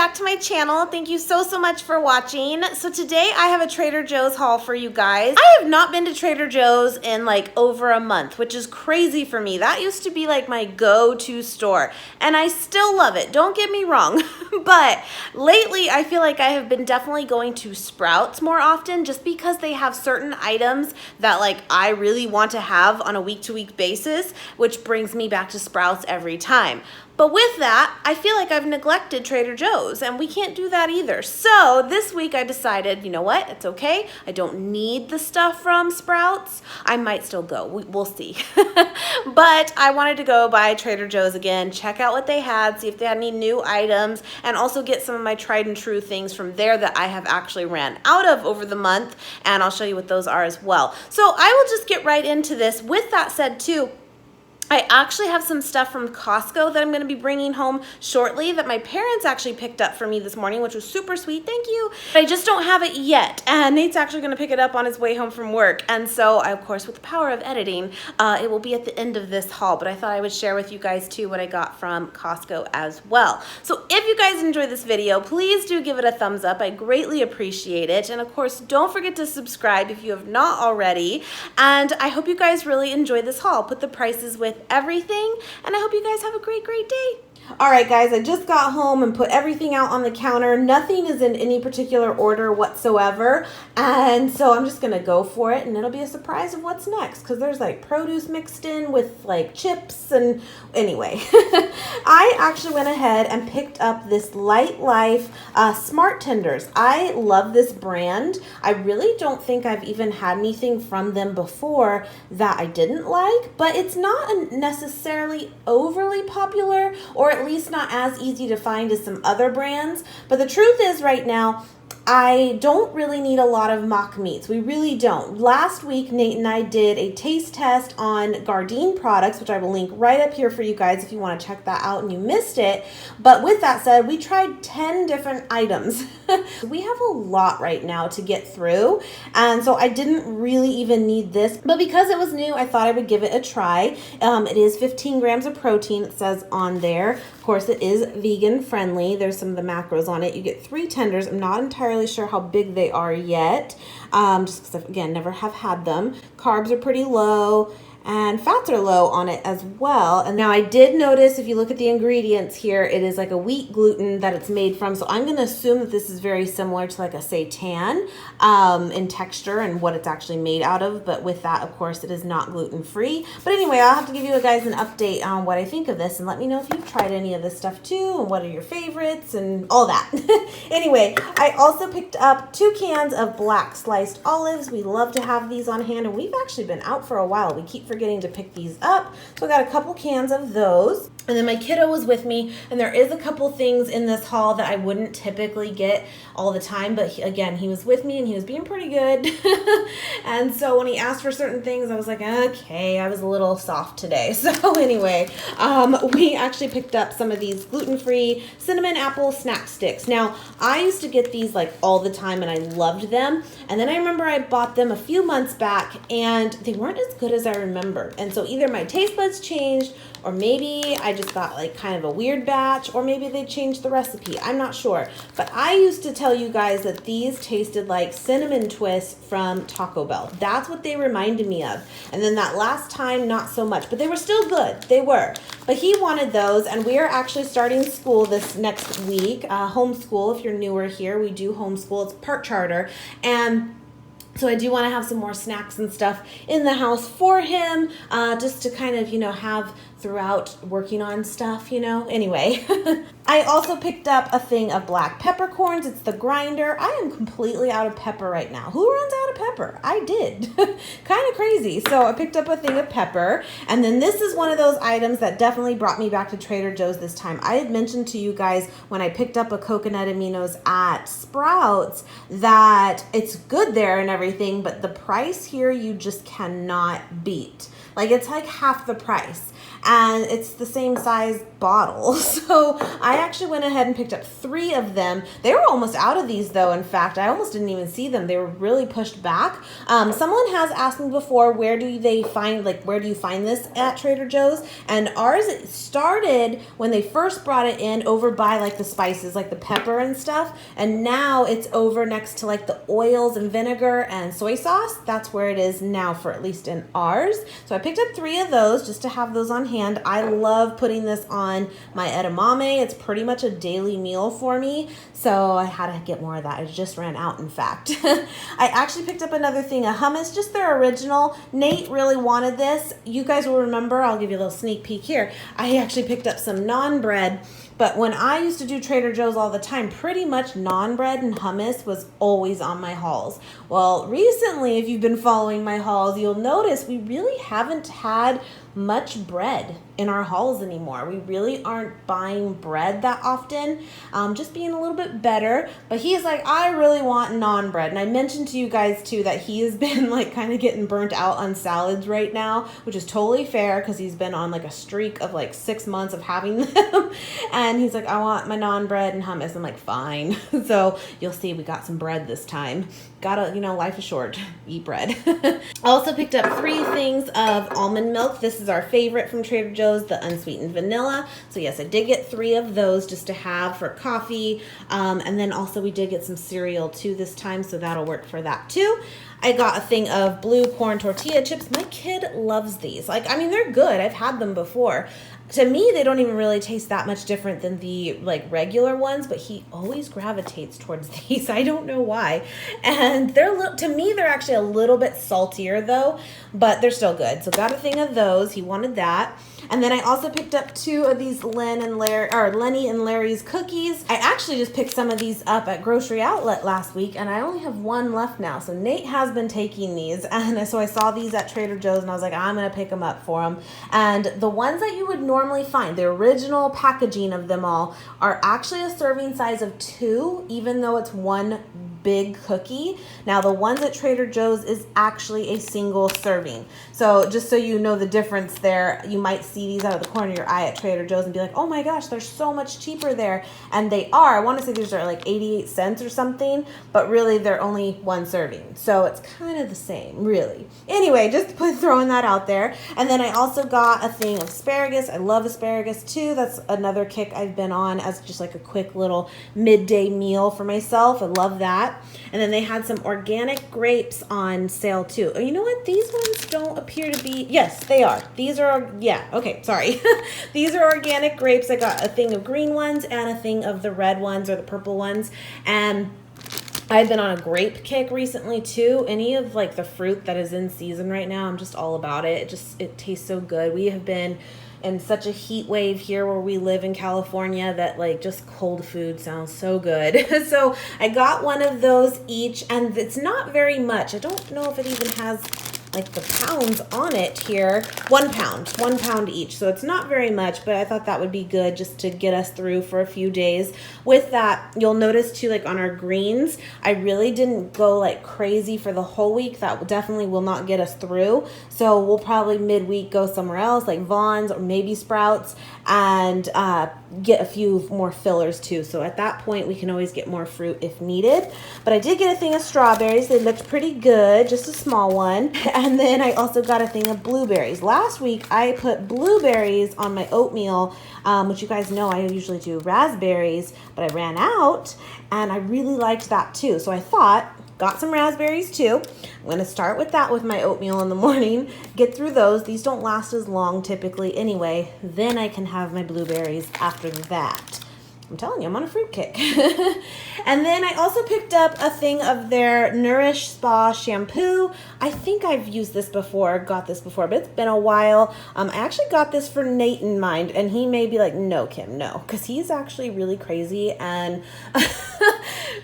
back to my channel. Thank you so much for watching. So today I have a Trader Joe's haul for you guys. I have not been to Trader Joe's in like over a month, which is crazy for me. That used to be like my go-to store, and I still love it. Don't get me wrong, but lately I feel like I have been definitely going to Sprouts more often just because they have certain items that like I really want to have on a week-to-week basis, which brings me back to Sprouts every time. But with that, I feel like I've neglected Trader Joe's, and we can't do that either. So this week I decided, you know what, it's okay. I don't need the stuff from Sprouts. I might still go, we'll see. But I wanted to go by Trader Joe's again, check out what they had, see if they had any new items, and also get some of my tried and true things from there that I have actually ran out of over the month, and I'll show you what those are as well. So I will just get right into this. With that said too, I actually have some stuff from Costco that I'm going to be bringing home shortly that my parents actually picked up for me this morning, which was super sweet. Thank you. But I just don't have it yet. And Nate's actually going to pick it up on his way home from work. And so, of course, with the power of editing, it will be at the end of this haul. But I thought I would share with you guys, too, what I got from Costco as well. So if you guys enjoy this video, please do give it a thumbs up. I greatly appreciate it. And, of course, don't forget to subscribe if you have not already. And I hope you guys really enjoy this haul. Put the prices with everything, and I hope you guys have a great day. All right, guys, I just got home and put everything out on the counter. Nothing is in any particular order whatsoever, and so I'm just gonna go for it, and it'll be a surprise of what's next, because there's like produce mixed in with like chips, and anyway. I actually went ahead and picked up this Light Life Smart Tenders. I love this brand. I really don't think I've even had anything from them before that I didn't like, but it's not necessarily overly popular, or at least not as easy to find as some other brands. But the truth is right now, I don't really need a lot of mock meats. We really don't. Last week, Nate and I did a taste test on Gardein products, which I will link right up here for you guys if you want to check that out and you missed it. But with that said, we tried 10 different items. We have a lot right now to get through, and so I didn't really even need this. But because it was new, I thought I would give it a try. It is 15 grams of protein, it says on there. Of course, it is vegan friendly. There's some of the macros on it. You get 3 tenders. I'm not entirely sure how big they are yet, just because, again, never have had them. Carbs are pretty low, and fats are low on it as well. And now I did notice, if you look at the ingredients here, it is like a wheat gluten that it's made from. So I'm going to assume that this is very similar to like a seitan in texture and what it's actually made out of. But with that, of course, it is not gluten-free. But anyway, I'll have to give you guys an update on what I think of this, and let me know if you've tried any of this stuff too, and what are your favorites and all that. Anyway, I also picked up 2 cans of black sliced olives. We love to have these on hand, and we've actually been out for a while. We keep forgetting to pick these up. So I got a couple cans of those. And then my kiddo was with me, and there is a couple things in this haul that I wouldn't typically get all the time, but again, he was with me and he was being pretty good. And so when he asked for certain things, I was like, okay, I was a little soft today. So anyway, we actually picked up some of these gluten-free cinnamon apple snack sticks. Now, I used to get these like all the time, and I loved them. And then I remember I bought them a few months back, and they weren't as good as I remembered. And so either my taste buds changed, or maybe I just got like kind of a weird batch, or maybe they changed the recipe. I'm not sure. But I used to tell you guys that these tasted like cinnamon twists from Taco Bell. That's what they reminded me of. And then that last time, not so much. But they were still good. They were. But he wanted those, and we are actually starting school this next week. Homeschool, if you're newer here, we do homeschool. It's part charter. And so I do want to have some more snacks and stuff in the house for him, just to kind of, have throughout working on stuff, Anyway, I also picked up a thing of black peppercorns. It's the grinder. I am completely out of pepper right now. Who runs out of pepper? I did. Kind of crazy. So I picked up a thing of pepper. And then this is one of those items that definitely brought me back to Trader Joe's this time. I had mentioned to you guys when I picked up a coconut aminos at Sprouts that it's good there and everything, but the price here you just cannot beat. Like, it's like half the price. And it's the same size bottle. So I actually went ahead and picked up 3 of them. They were almost out of these though. In fact, I almost didn't even see them. They were really pushed back. Someone has asked me before, where do you find this at Trader Joe's? And ours started when they first brought it in over by like the spices, like the pepper and stuff. And now it's over next to like the oils and vinegar and soy sauce. That's where it is now, for at least in ours. So I picked up 3 of those just to have those on hand. I love putting this on my edamame. It's pretty much a daily meal for me. So I had to get more of that. I just ran out, in fact. I actually picked up another thing of hummus, just their original. Nate really wanted this. You guys will remember, I'll give you a little sneak peek here. I actually picked up some naan bread. But when I used to do Trader Joe's all the time, pretty much naan bread and hummus was always on my hauls. Well, recently, if you've been following my hauls, you'll notice we really haven't had much bread in our hauls anymore. We really aren't buying bread that often, just being a little bit better. But he's like, I really want naan bread. And I mentioned to you guys too that he has been like kind of getting burnt out on salads right now, which is totally fair because he's been on like a streak of like 6 months of having them. And he's like, I want my naan bread and hummus. I'm like, fine. So you'll see we got some bread this time. Gotta, life is short. Eat bread. I also picked up 3 things of almond milk. This is our favorite from Trader Joe's, the unsweetened vanilla. So yes, I did get 3 of those just to have for coffee. And then also we did get some cereal too this time, so that'll work for that too. I got a thing of blue corn tortilla chips. My kid loves these. They're good. I've had them before. To me, they don't even really taste that much different than the regular ones, but he always gravitates towards these. I don't know why. And to me, they're actually a little bit saltier though, but they're still good. So got a thing of those. He wanted that. And then I also picked up 2 of these Lenny and Larry's cookies. I actually just picked some of these up at Grocery Outlet last week, and I only have 1 left now. So Nate has been taking these, and so I saw these at Trader Joe's, and I was like, I'm going to pick them up for him. And the ones that you would normally find, the original packaging of them all, are actually a serving size of 2, even though it's 1 big cookie. Now the ones at Trader Joe's is actually a single serving. So just so you know the difference there, you might see these out of the corner of your eye at Trader Joe's and be like, oh my gosh, they're so much cheaper there. And they are. I want to say these are like 88 cents or something, but really they're only 1 serving. So it's kind of the same, really. Anyway, just throwing that out there. And then I also got a thing of asparagus. I love asparagus too. That's another kick I've been on as just like a quick little midday meal for myself. I love that. And then they had some organic grapes on sale too. Oh, you know what? These ones don't appear to be. Yes, they are. These are, yeah, okay, sorry. These are organic grapes. I got a thing of green ones and a thing of the red ones or the purple ones. And I've been on a grape kick recently too. Any of the fruit that is in season right now, I'm just all about it. It tastes so good. We have been in such a heat wave here where we live in California that just cold food sounds so good. So I got 1 of those each, and it's not very much. I don't know if it even has the pounds on it here. 1 pound each. So it's not very much, but I thought that would be good just to get us through for a few days. With that, you'll notice too, on our greens, I really didn't go crazy for the whole week. That definitely will not get us through. So we'll probably midweek go somewhere else, like Vaughn's or maybe Sprouts, and get a few more fillers too. So at that point, we can always get more fruit if needed. But I did get a thing of strawberries. They looked pretty good, just a small one. And then I also got a thing of blueberries. Last week, I put blueberries on my oatmeal, which you guys know I usually do raspberries, but I ran out, and I really liked that too. So I thought, got some raspberries too. I'm going to start with that with my oatmeal in the morning, get through those. These don't last as long typically anyway. Then I can have my blueberries after that. I'm telling you, I'm on a fruit kick. And then I also picked up a thing of their Nourish Spa shampoo. I think I've used this before, got this before, but it's been a while. I actually got this for Nate in mind, and he may be like, no, Kim, no, because he's actually really crazy and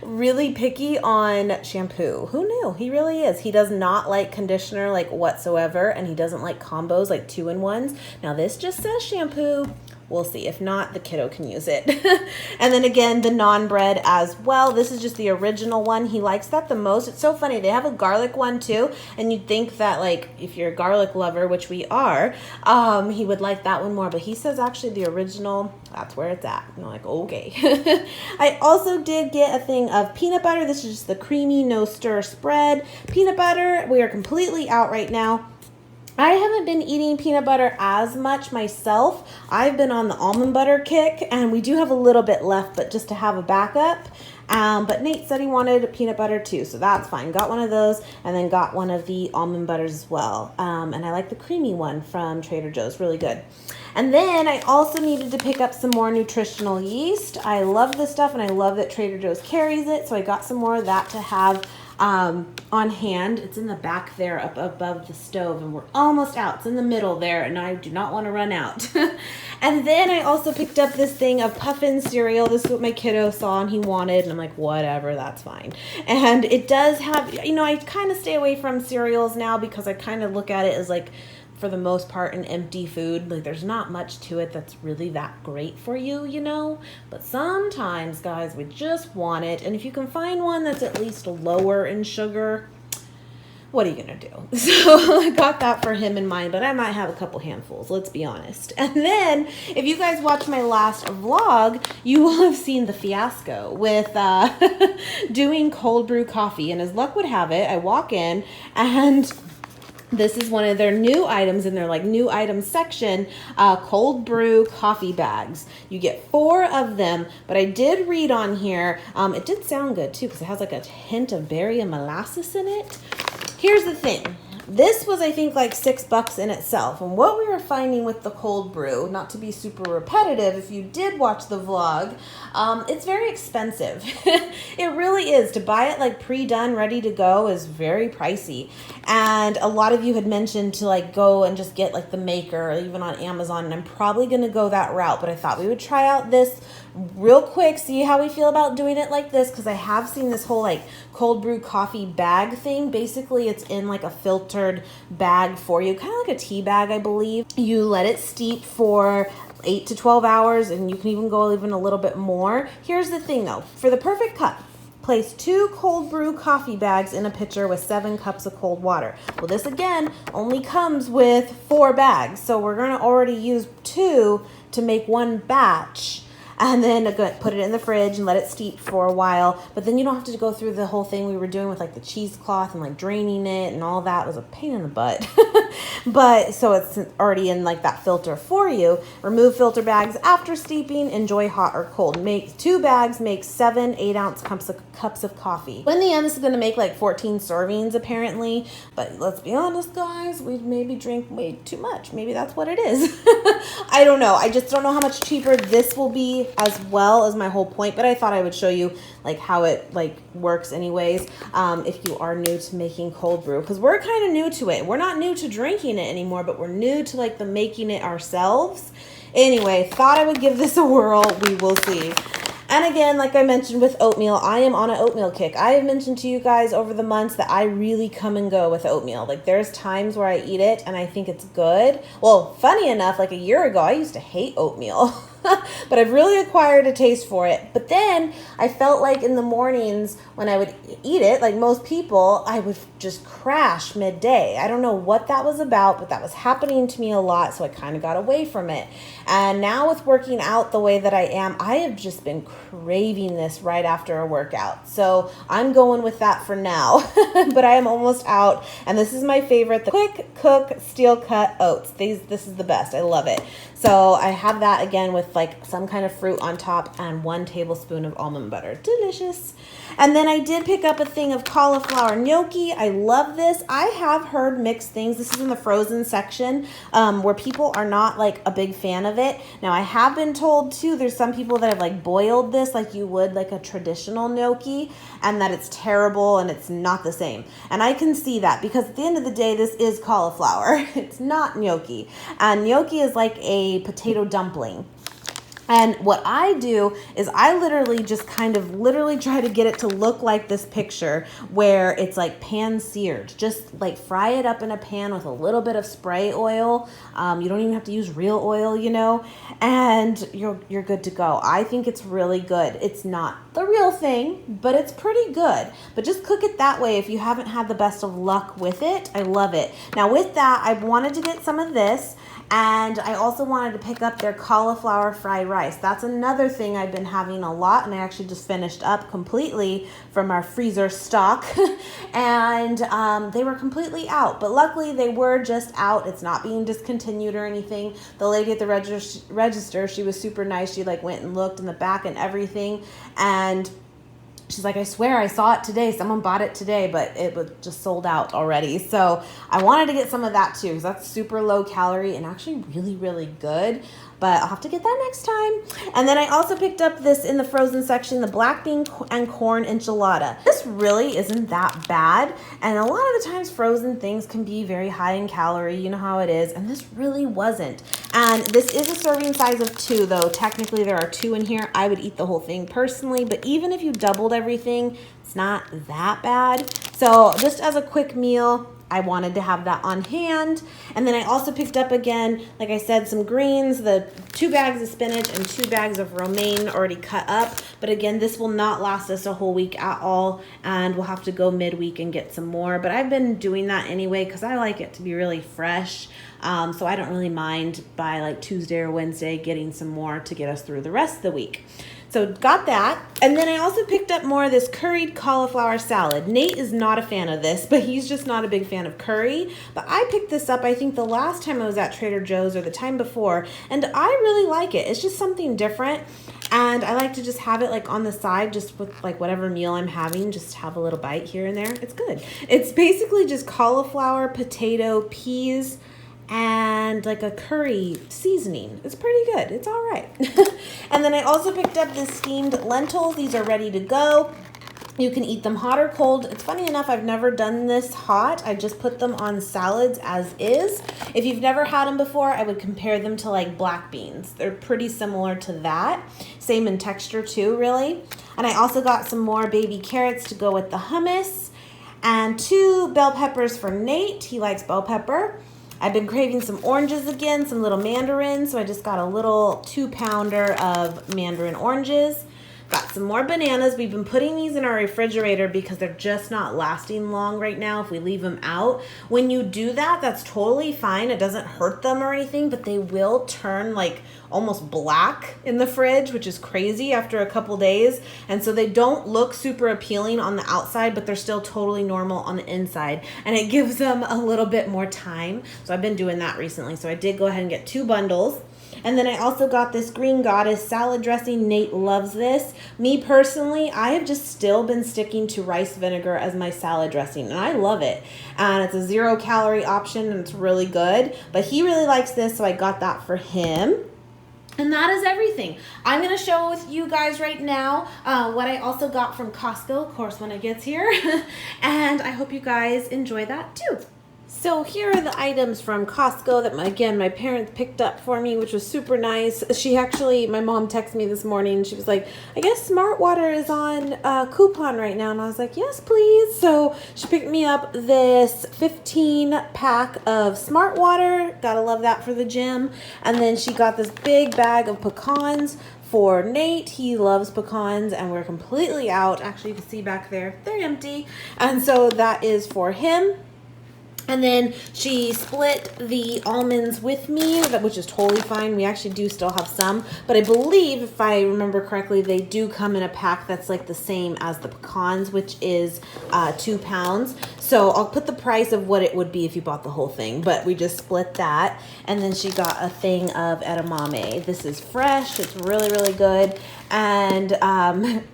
really picky on shampoo. Who knew? He really is. He does not like conditioner whatsoever, and he doesn't like combos 2-in-1s. Now this just says shampoo. We'll see. If not, the kiddo can use it. And then again, the naan bread as well. This is just the original one. He likes that the most. It's so funny. They have a garlic one too. And you'd think that like if you're a garlic lover, which we are, he would like that one more. But he says actually the original, that's where it's at. And I'm like, okay. I also did get a thing of peanut butter. This is just the creamy, no stir spread. Peanut butter, we are completely out right now. I haven't been eating peanut butter as much myself. I've been on the almond butter kick, and we do have a little bit left, but just to have a backup. But Nate said he wanted peanut butter too, so that's fine. Got one of those, and then got one of the almond butters as well. And I like the creamy one from Trader Joe's, really good. And then I also needed to pick up some more nutritional yeast. I love this stuff, and I love that Trader Joe's carries it, so I got some more of that to have on hand. It's in the back there up above the stove, and we're almost out. It's in the middle there, and I do not want to run out. And then I also picked up this thing of Puffin cereal. This is what my kiddo saw and he wanted, and I'm like, whatever, that's fine. And it does have, you know, I kind of stay away from cereals now because I kind of look at it as like, for the most part, an empty food. Like there's not much to it that's really that great for you, you know, but sometimes guys, we just want it. And if you can find one that's at least lower in sugar, what are you gonna do? So I got that for him in mind, but I might have a couple handfuls, let's be honest. And then if you guys watch my last vlog, you will have seen the fiasco with doing cold brew coffee. And as luck would have it, I walk in and this is one of their new items in their like new items section, cold brew coffee bags. You get 4 of them, but I did read on here, it did sound good too because it has like a hint of berry and molasses in it. Here's the thing. This was, I think, like $6 in itself. And what we were finding with the cold brew, not to be super repetitive, if you did watch the vlog, it's very expensive. It really is. To buy it like pre-done, ready to go is very pricey. And a lot of you had mentioned to like go and just get like the maker or even on Amazon. And I'm probably going to go that route. But I thought we would try out this real quick, see how we feel about doing it like this, because I have seen this whole like cold brew coffee bag thing. Basically it's in like a filtered bag for you, kind of like a tea bag, I believe. You let it steep for 8 to 12 hours, and you can even go even a little bit more. Here's the thing though, for the perfect cup, place 2 cold brew coffee bags in a pitcher with 7 cups of cold water. Well, this again only comes with 4 bags, so we're going to already use 2 to make 1 batch. And then put it in the fridge and let it steep for a while. But then you don't have to go through the whole thing we were doing with like the cheesecloth and like draining it and all that. It was a pain in the butt. But so it's already in like that filter for you. Remove filter bags after steeping. Enjoy hot or cold. Make 2 bags, make 7 8-ounce cups of coffee. In the end, this is going to make like 14 servings apparently. But let's be honest, guys, we maybe drink way too much. Maybe that's what it is. I don't know. I just don't know how much cheaper this will be, as well as my whole point, but I thought I would show you like how it like works anyways, if you are new to making cold brew, because we're kind of new to it. We're not new to drinking it anymore, but we're new to like the making it ourselves. Anyway, thought I would give this a whirl. We will see. And again, like I mentioned with oatmeal, I am on an oatmeal kick. I have mentioned to you guys over the months that I really come and go with oatmeal. Like there's times where I eat it and I think it's good. Well, funny enough, like a year ago, I used to hate oatmeal. But I've really acquired a taste for it. But then I felt like in the mornings when I would eat it, like most people, I would just crash midday. I don't know what that was about, but that was happening to me a lot, so I kind of got away from it. And now with working out the way that I am, I have just been craving this right after a workout. So I'm going with that for now. But I am almost out, and this is my favorite, the Quick Cook Steel Cut Oats. This is the best. I love it. So I have that again with like some kind of fruit on top and 1 tablespoon of almond butter. Delicious. And then I did pick up a thing of cauliflower gnocchi. I love this. I have heard mixed things. This is in the frozen section, where people are not like a big fan of it. Now I have been told too, there's some people that have like boiled this like you would like a traditional gnocchi, and that it's terrible and it's not the same. And I can see that, because at the end of the day, this is cauliflower. It's not gnocchi. And gnocchi is like a potato dumpling. And what I do is I literally just kind of literally try to get it to look like this picture where it's like pan seared. Just like fry it up in a pan with a little bit of spray oil. You don't even have to use real oil, you know, and you're good to go. I think it's really good. It's not the real thing, but it's pretty good. But just cook it that way if you haven't had the best of luck with it. I love it. Now with that, I wanted to get some of this. And I also wanted to pick up their cauliflower fried rice. That's another thing I've been having a lot, and I actually just finished up completely from our freezer stock. And they were completely out, but luckily they were just out. It's not being discontinued or anything. The lady at the register, she was super nice. She like went and looked in the back and everything, and she's like, I swear I saw it today. Someone bought it today, but it was just sold out already. So I wanted to get some of that too, because that's super low calorie and actually really, really good. But I'll have to get that next time. And then I also picked up this in the frozen section, the black bean and corn enchilada. This really isn't that bad. And a lot of the times frozen things can be very high in calorie. You know how it is. And this really wasn't. And this is a serving size of 2, though. Technically, there are 2 in here. I would eat the whole thing personally. But even if you doubled everything, it's not that bad. So just as a quick meal, I wanted to have that on hand. And then I also picked up again, like I said, some greens, the 2 bags of spinach and 2 bags of romaine already cut up. But again, this will not last us a whole week at all, and we'll have to go midweek and get some more. But I've been doing that anyway because I like it to be really fresh. So I don't really mind by like Tuesday or Wednesday getting some more to get us through the rest of the week. So got that. And then I also picked up more of this curried cauliflower salad. Nate is not a fan of this, but he's just not a big fan of curry. But I picked this up, I think the last time I was at Trader Joe's or the time before, and I really like it. It's just something different. And I like to just have it like on the side, just with like whatever meal I'm having, just have a little bite here and there. It's good. It's basically just cauliflower, potato, peas, and like a curry seasoning. It's pretty good. It's all right. And then I also picked up this steamed lentils. These are ready to go. You can eat them hot or cold. It's funny enough, I've never done this hot. I just put them on salads as is. If you've never had them before, I would compare them to like black beans. They're pretty similar to that. Same in texture too, really. And I also got some more baby carrots to go with the hummus, and 2 bell peppers for Nate. He likes bell pepper. I've been craving some oranges again, some little mandarins, so I just got a little 2-pounder of mandarin oranges. Got some more bananas. We've been putting these in our refrigerator because they're just not lasting long right now if we leave them out. When you do that, that's totally fine. It doesn't hurt them or anything, but they will turn like almost black in the fridge, which is crazy after a couple days. And so they don't look super appealing on the outside, but they're still totally normal on the inside. And it gives them a little bit more time. So I've been doing that recently. So I did go ahead and get 2 bundles. And then I also got this Green Goddess salad dressing. Nate loves this. Me personally, I have just still been sticking to rice vinegar as my salad dressing, and I love it. And it's a 0-calorie option, and it's really good. But he really likes this, so I got that for him. And that is everything. I'm going to show with you guys right now what I also got from Costco, of course, when it gets here. And I hope you guys enjoy that too. So here are the items from Costco that, my parents picked up for me, which was super nice. My mom texted me this morning. She was like, I guess Smart Water is on coupon right now. And I was like, yes, please. So she picked me up this 15-pack of Smart Water. Gotta love that for the gym. And then she got this big bag of pecans for Nate. He loves pecans, and we're completely out. Actually, you can see back there, they're empty. And so that is for him. And then she split the almonds with me, which is totally fine. We actually do still have some. But I believe, if I remember correctly, they do come in a pack that's like the same as the pecans, which is 2 pounds. So I'll put the price of what it would be if you bought the whole thing. But we just split that. And then she got a thing of edamame. This is fresh. It's really, really good. And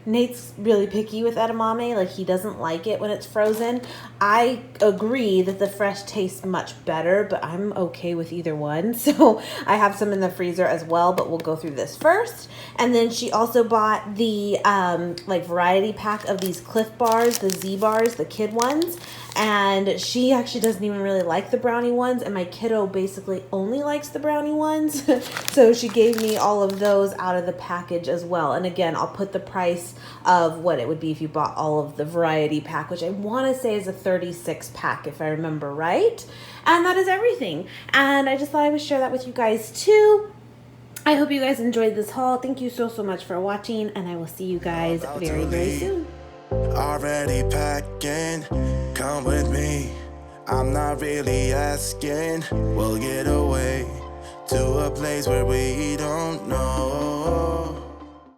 Nate's really picky with edamame. Like, he doesn't like it when it's frozen. I agree that the fresh tastes much better, but I'm okay with either one. So I have some in the freezer as well, but we'll go through this first. And then she also bought the like variety pack of these Cliff bars, the Z bars, the kid ones. and she actually doesn't even really like the brownie ones, and my kiddo basically only likes the brownie ones. So she gave me all of those out of the package as well. And again, I'll put the price of what it would be if you bought all of the variety pack, which I want to say is a 36 pack if I remember right. And that is everything. And I just thought I would share that with you guys too. I hope you guys enjoyed this haul. Thank you so much for watching, and I will see you guys very soon. Already packing, come with me. I'm not really asking. We'll get away to a place where we don't know.